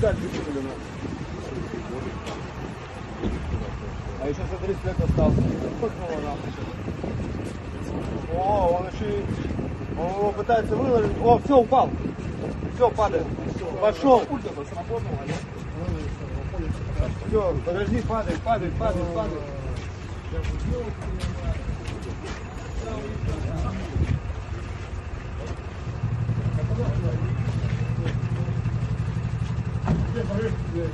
дальше были, ну. А еще за 30 лет остался. О, он еще и... Он его пытается выложить. О, все, упал. Все, падает. Пошел. Все, подожди, падает. Где,